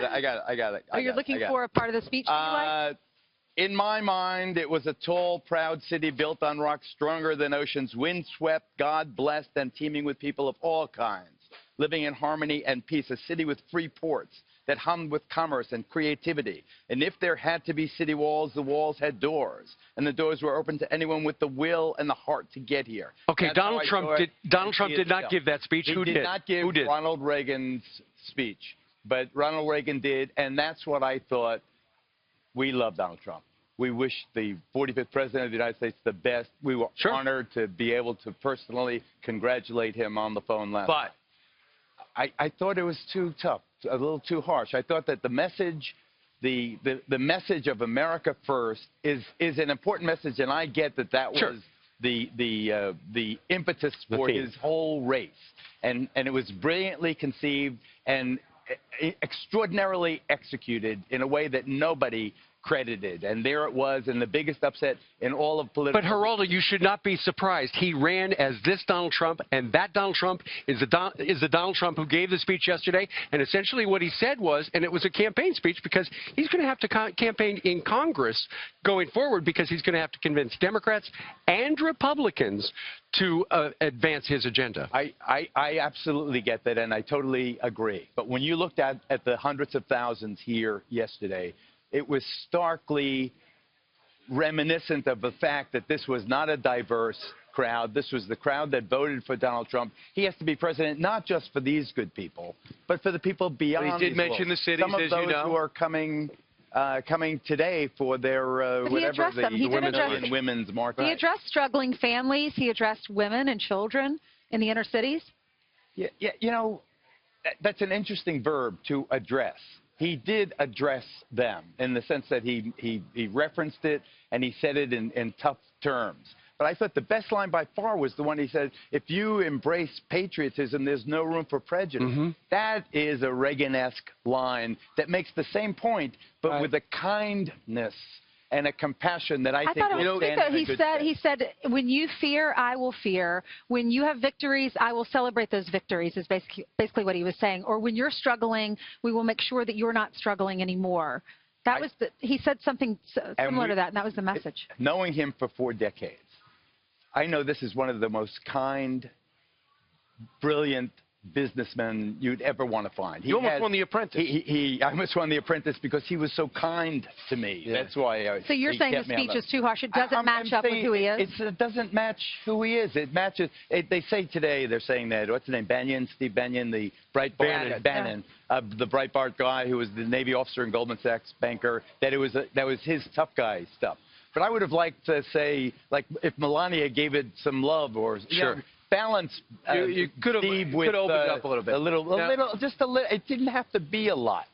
it. Oh, you're looking for a part of the speech that you like? In my mind, it was a tall, proud city built on rocks, stronger than oceans, windswept, God-blessed, and teeming with people of all kinds, living in harmony and peace, a city with free ports that hummed with commerce and creativity. And if there had to be city walls, the walls had doors, and the doors were open to anyone with the will and the heart to get here. Okay, Donald Trump did not give that speech. Who did? He did not give Ronald Reagan's speech, but Ronald Reagan did, and that's what I thought. We love Donald Trump. We wish the 45th president of the United States the best. We were honored to be able to personally congratulate him on the phone last night. I thought it was too tough, a little too harsh. I thought that the message, the message of America first is an important message, and I get that that was the impetus for his whole race. And it was brilliantly conceived and extraordinarily executed in a way that nobody credited. And there it was, and the biggest upset in all of political... But, Geraldo, you should not be surprised. He ran as this Donald Trump, and that Donald Trump is the Donald Trump who gave the speech yesterday. And essentially what he said was, and it was a campaign speech, because he's going to have to campaign in Congress going forward, because he's going to have to convince Democrats and Republicans to advance his agenda. I absolutely get that, and I totally agree. But when you looked at the hundreds of thousands here yesterday, it was starkly reminiscent of the fact that this was not a diverse crowd. This was the crowd that voted for Donald Trump. He has to be president not just for these good people, but for the people beyond. But he did mention the cities, some of those who are coming today for their whatever the women's market. He addressed struggling families. He addressed women and children in the inner cities. Yeah, you know, that's an interesting verb, to address. He did address them in the sense that he referenced it and he said it in tough terms. But I thought the best line by far was the one he said, if you embrace patriotism, there's no room for prejudice. That is a Reagan-esque line that makes the same point, but with a kindness and a compassion that I think will stand in a good stead. He said, when you fear, I will fear. When you have victories, I will celebrate those victories, is basically what he was saying. Or when you're struggling, we will make sure that you're not struggling anymore. That was he said something similar to that, and that was the message. Knowing him for 4 decades, I know this is one of the most kind, brilliant businessman you'd ever want to find. He almost won The Apprentice. I almost won The Apprentice because he was so kind to me. That's why. So you're saying the speech is too harsh? It doesn't match up with who he is? It doesn't match who he is. It matches. They say today, they're saying that, what's his name, Bannon, Steve Bannon, the Breitbart, the Breitbart guy who was the Navy officer and Goldman Sachs banker, that was his tough guy stuff. But I would have liked to say, like, if Melania gave it some love or balance. You could have opened it up a little bit. Just a little. It didn't have to be a lot.